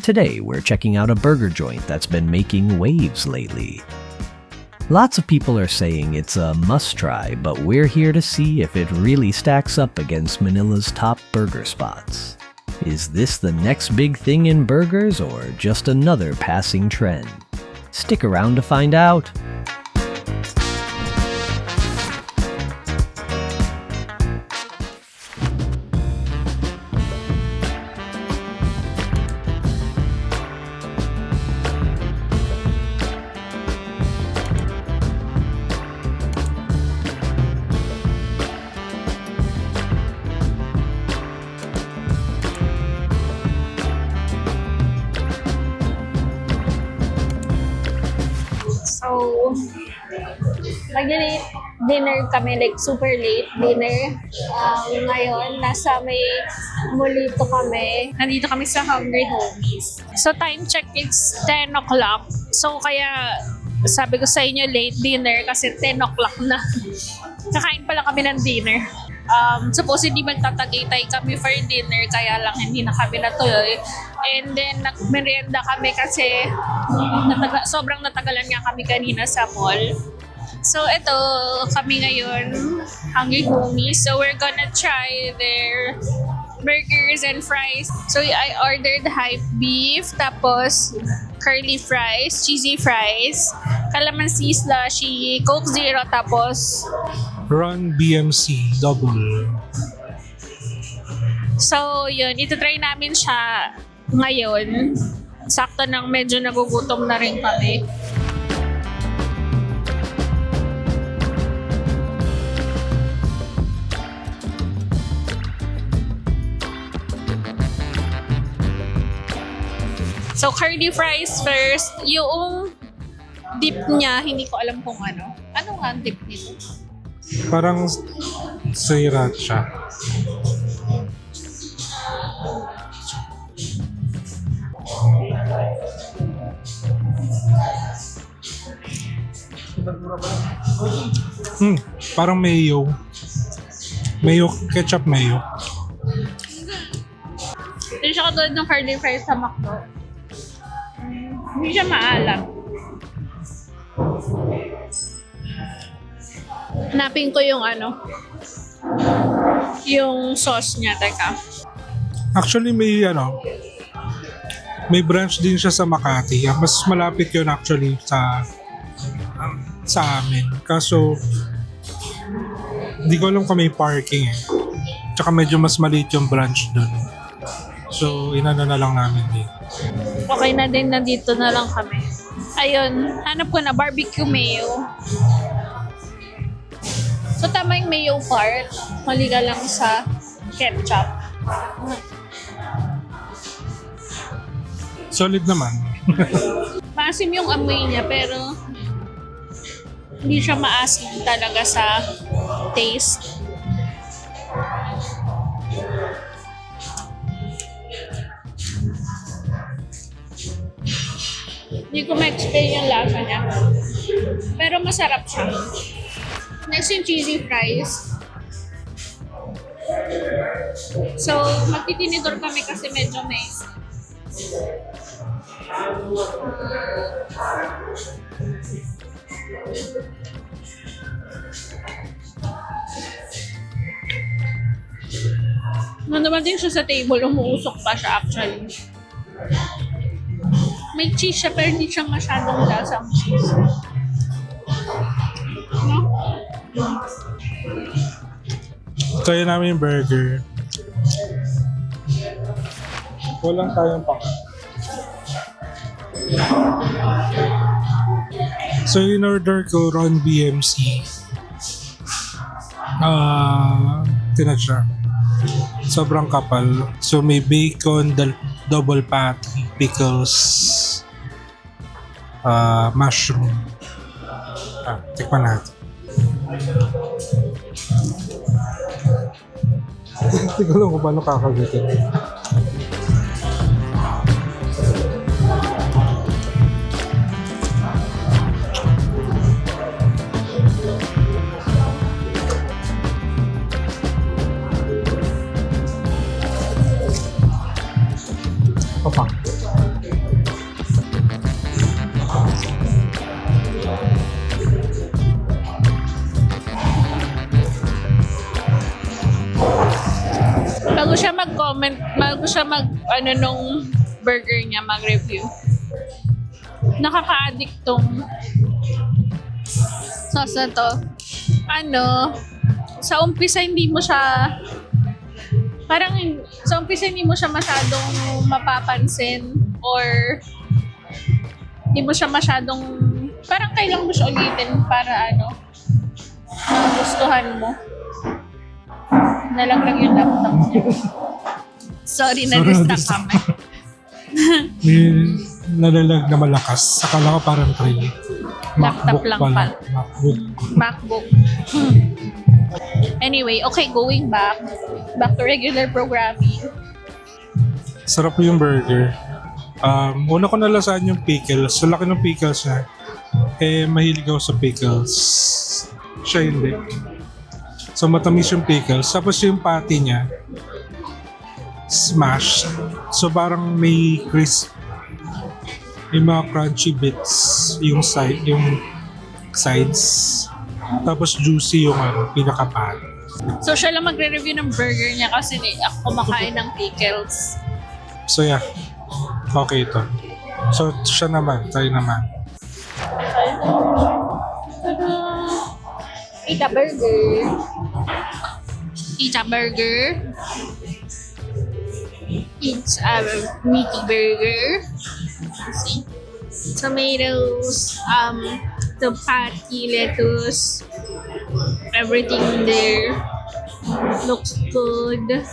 Today, we're checking out a burger joint that's been making waves lately. Lots of people are saying it's a must-try, but we're here to see if it really stacks up against Manila's top burger spots. Is this the next big thing in burgers or just another passing trend? Stick around to find out. So, mag-late dinner kami, like super late dinner. Ngayon, nasa may Molito kami. Nandito kami sa Hungry Homies. So, time check, it's 10 o'clock. So, kaya sabi ko sa inyo late dinner kasi 10 o'clock na. Kakain pa lang kami ng dinner. Supposedly magtatagaytay kami for dinner kaya lang hindi na kami natuloy. And then nagmerienda kami kasi sobrang natagalan nga kami kanina sa mall. So ito kami ngayon, Hungry Homies. So we're gonna try their burgers and fries. So I ordered hype beef, tapos curly fries, cheesy fries, calamansi slushy, Coke Zero, tapos Run BMC double. so yun, ito-try namin siya ngayon. Sakto nang medyo nagugutom na rin kami. So curly fries first. Yung dip niya, hindi ko alam kung ano. Ano nga ang dip nito? Parang sriracha. Parang mayo. Mayo, ketchup mayo. Hindi siya katulad ng curly fries sa McDo. Hindi siya maalam. Hanapin ko yung yung sauce niya. Teka. Actually may may branch din siya sa Makati. Mas malapit yun actually sa amin. Kaso hindi ko alam kung may parking eh. Tsaka medyo mas maliit yung branch dun. So inano na lang namin din. Okay na din, nandito na lang kami. Ayun, hanap ko na barbecue mayo. So tama yung mayo part. Mali ka lang sa ketchup. Solid naman. Maasim yung amoy niya pero hindi siya maasim talaga sa taste. Hindi ko ma-explain yung lasa niya. Pero masarap siya. Next yung cheesy fries. So, magtitinidor kami kasi medyo may dumating siya sa table, umuusok pa siya actually. May cheese siya pero hindi siya masyadong lasang cheese. No? Kaya namin yung burger. Walang tayong pang. So in order ko Ron BMC. Tinatch siya. Sobrang kapal. So may bacon, double patty, pickles, mushroom. Tikman natin. Hindi ko lang kung paano kakagutin. Papa. bago siya mag-comment, bago siya ano nung burger niya, mag-review. Nakaka-addict tong sauce na to. Sa umpisa hindi mo siya masyadong mapapansin or hindi mo siya masyadong parang kailangan mo siya ulitin para magustuhan mo. Nalaglag yung laptop niya. Sorry, na-distract kami. May nalalag na malakas. Akala ko parang train. Laptop lang pala. MacBook. MacBook. Anyway, okay, going back to regular programming. Sarap yung burger. Una ko nalasahan yung pickles. Sa laki ng pickles niya. Mahilig ako sa pickles. Siya hindi. So matamis yung pickles. Tapos yung patty niya, smashed. So parang may crisp. May mga crunchy bits yung sides. Tapos juicy yung pinaka-patty. So siya lang magre-review ng burger niya kasi ako kumakain ng pickles. So yeah. Okay ito. So siya naman. Tayo naman. Ita burger. It's a meaty burger. See? Tomatoes, the patty, lettuce, everything there. Looks good.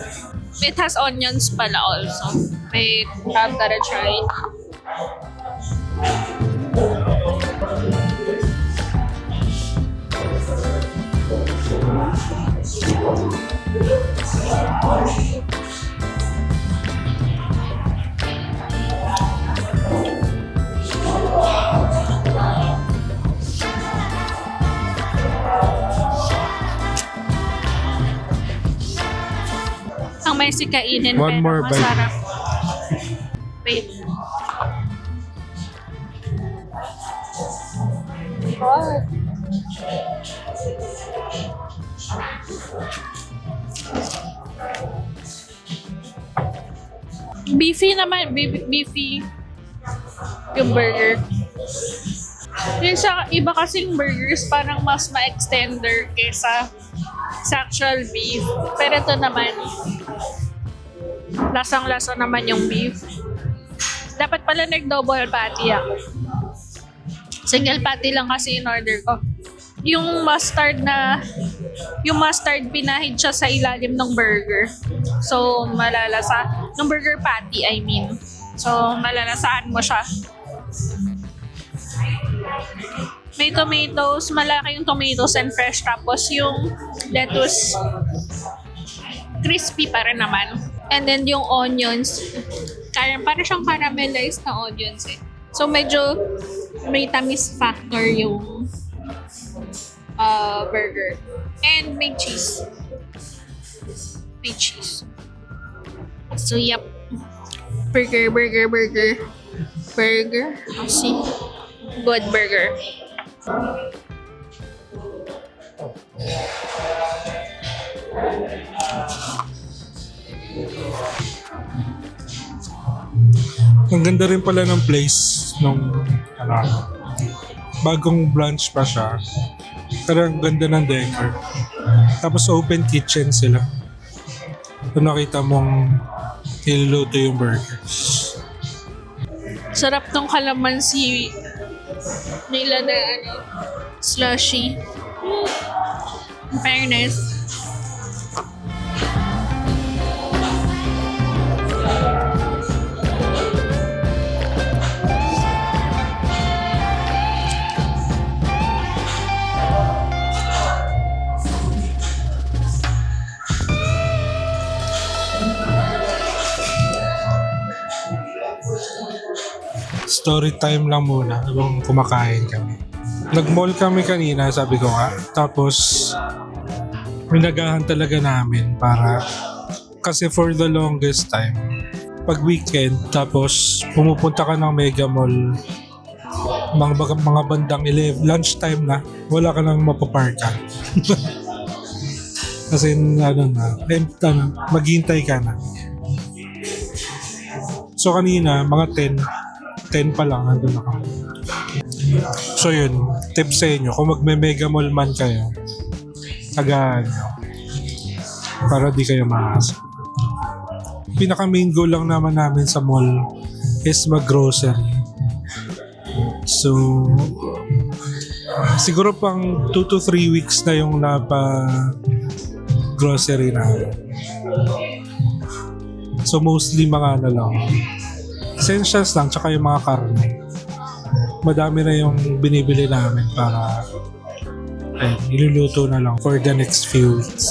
It has onions pala also. Wait, I'm gonna try. Ang may sikainin One pero more bite. masarap. Wait. What? Beefy naman, beefy yung burger. Yung sa iba kasing burgers parang mas ma-extender kesa sa actual beef. Pero ito naman, lasang-lasa naman yung beef. Dapat pala nag-double patty ako. Single patty lang kasi in order ko. Yung mustard pinahid siya sa ilalim ng burger. So, malalasa. Ng burger patty, I mean. So, malalasahan mo siya. May tomatoes, malaki yung tomatoes and fresh. Tapos yung lettuce, crispy pa rin naman. And then yung onions, parang siyang caramelized na onions eh. So, medyo may tamis factor yung burger. And may cheese. May cheese. So, yep. Burger. See? Good burger. Ang ganda rin pala ng place nung bagong branch pa siya. Pero ang ganda ng decor. Tapos open kitchen sila. So nakita mong niluluto yung burgers. Sarap tong kalamansi nila na slushy. In fairness. Story time lang muna habang kumakain kami. Nag-mall kami kanina, sabi ko nga. Tapos, minagahan talaga namin para kasi for the longest time, pag weekend, tapos pumupunta ka ng Mega Mall, mga bandang 11, lunchtime na, wala ka nang mapaparkan. As in, maghintay ka na. So kanina, mga 10 pa lang, nandun ako. So yun, tip sa inyo, kung magme-mega mall man kayo, agahan nyo. Para di kayo maasa. Pinaka main goal lang naman namin sa mall is mag-grocery. So, siguro pang 2 to 3 weeks na yung grocery na. So mostly mga lang. Essentials lang, tsaka yung mga karne. Madami na yung binibili namin para iluluto na lang for the next few weeks.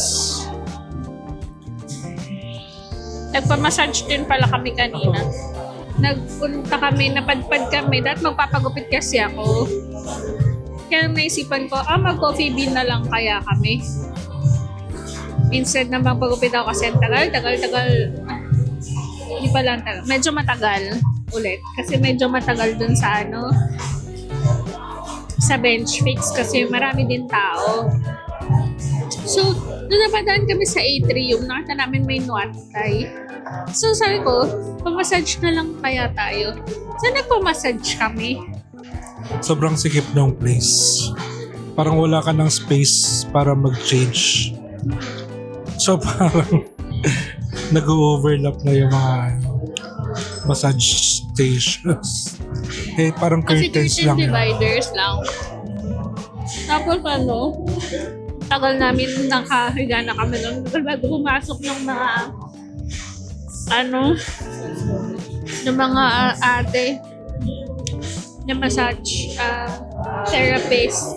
Nagpamassage din pala kami kanina. Nagpunta kami, napadpad kami. Dahil magpapagupit kasi ako. Kaya naisipan ko, mag-coffee bean na lang kaya kami. Instead na magpagupit ako kasi tagal. Hindi pa lang tagal. Medyo matagal ulit. Kasi medyo matagal dun sa sa bench fix kasi marami din tao. So, doon napadaan kami sa atrium. Nakita namin may nuatay. So, sabi ko, pamassage na lang kaya tayo. So, nagpamassage kami. Sobrang sikip ng place. Parang wala ka ng space para mag-change. So parang nag-overlap na yung mga massage stations. Parang Kasi curtains curtain lang. dividers lang. Tapos tagal namin nakahiga na kami nun. Bago pumasok ng mga ng mga ate na massage therapist.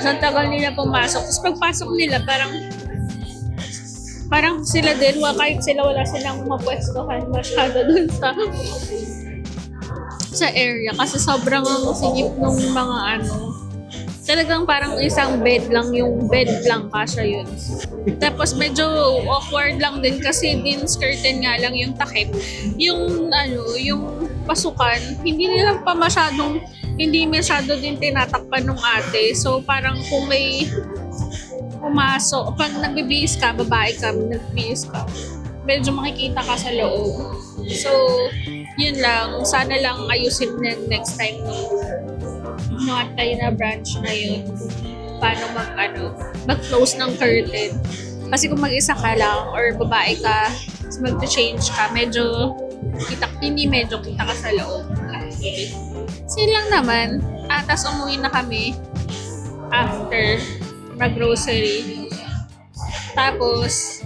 So, tagal nila pumasok. Tapos pagpasok nila, parang sila din, kahit sila wala silang mapwestohan masyado dun sa area. Kasi sobrang singip nung mga talagang parang isang bed lang kasya yun. Tapos medyo awkward lang din kasi din curtain nga lang yung takip. Yung pasukan, hindi masyado din tinatakpan ng ate. So parang kung may pumasok, pag nagbibihis ka, babae ka, nagbibihis ka, medyo makikita ka sa loob. So, yun lang. Sana lang ayusin na next time tayo na branch na yun. Paano mag-close ng curtain. Kasi kung mag-isa ka lang or babae ka, mag-change ka, hindi medyo kita ka sa loob. Kasi lang naman. Tapos umuwi na kami after mag-grocery. Tapos,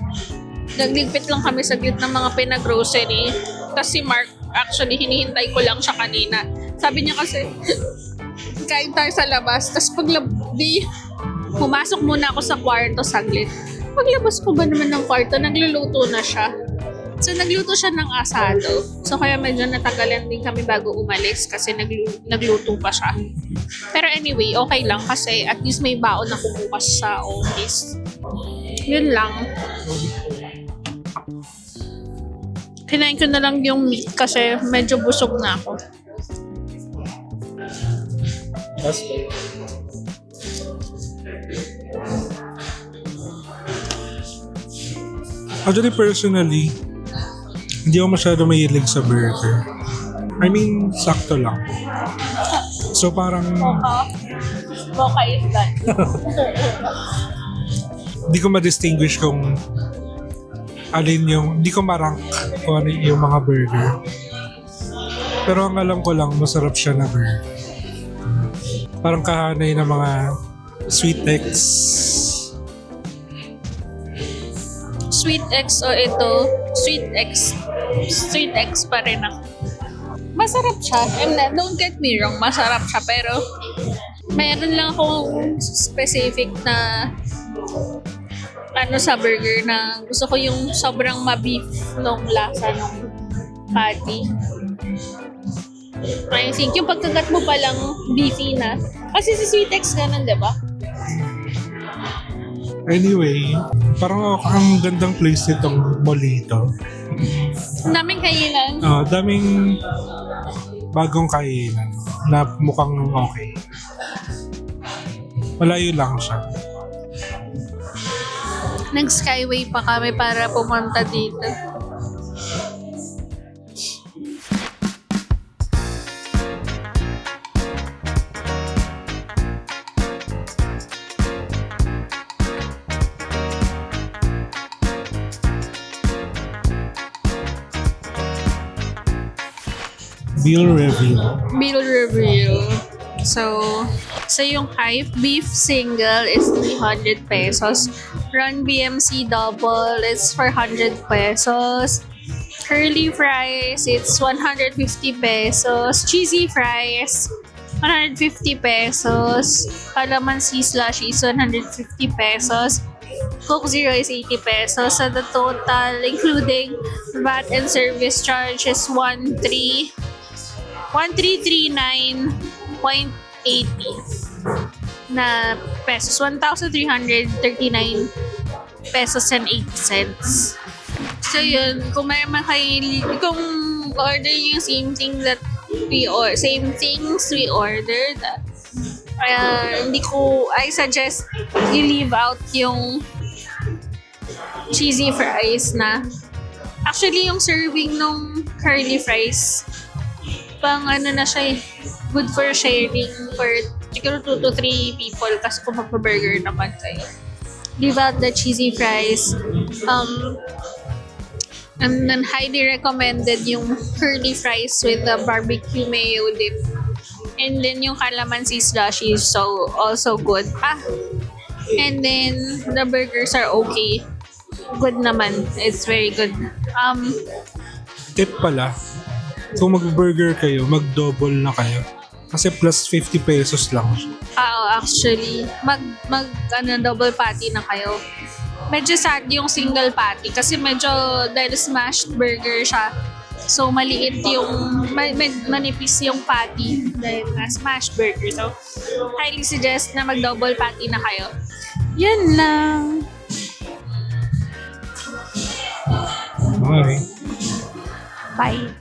nagligpit lang kami sa gate ng mga pinag-grocery. Tapos si Mark, actually, hinihintay ko lang siya kanina. Sabi niya kasi, kain tayo sa labas. Tapos pumasok muna ako sa kwarto saglit. Paglabas ko ba naman ng kwarto, nagluluto na siya. So, nagluto siya ng asado. So, kaya medyo natagalan din kami bago umalis kasi nagluto pa siya. Pero anyway, okay lang kasi at least may baon na kumukas sa office. Yun lang. Kinain ko na lang yung meat kasi medyo busog na ako. Actually, personally, hindi ako masyado mahilig sa burger. I mean, sakto lang. So parang... Mocha is done. Hindi ko ma-distinguish kung alin yung... Hindi ko ma-rank kung ano yung mga burger. Pero ang alam ko lang, masarap siya na burger. Parang kahanay ng mga sweet X. Sweet X o ito, Sweet X. Sweet X pa rin ako. Masarap siya. Don't get me wrong, masarap siya. Pero, mayroon lang akong specific na sa burger na gusto ko yung sobrang ma-beef nung lasa ng patty. I think yung pagkagat mo palang beefy na. Kasi si Sweet X ganun, di ba? Anyway, parang ang gandang place nitong Molito. Daming kainan. Daming bagong kainan na mukhang okay. Malayo lang siya. Nag-skyway pa kami para pumunta dito. Bill review. Meal review. So yung Hive Beef Single is 300 pesos. Run BMC Double is 400 pesos. Curly Fries, it's 150 pesos. Cheesy Fries, 150 pesos. Calamansi Slushy is 150 pesos. Coke Zero is 80 pesos. So the total, including VAT and service charge, is 1339.80 na pesos. 1,339 pesos and 80 cents. So yun, kung may kung order yung same things we ordered, I suggest you leave out yung cheesy fries na. Actually, yung serving nung curly fries, pang na siya, good for sharing for siguro 2 to 3 people kasi kung magpa-burger naman kayo. Leave out the cheesy fries. And then highly recommended yung curly fries with the barbecue mayo dip. And then yung calamansi slushy is also good. And then the burgers are okay. Good naman. It's very good. Tip pala, kung mag-burger kayo, mag-double na kayo. Kasi plus 50 pesos lang. Actually, double patty na kayo. Medyo sad yung single patty kasi medyo dahil smashed burger siya. So, maliit yung, manipis yung patty dahil na smashed burger. So, highly suggest na mag-double patty na kayo. Yan lang. Bye. Bye.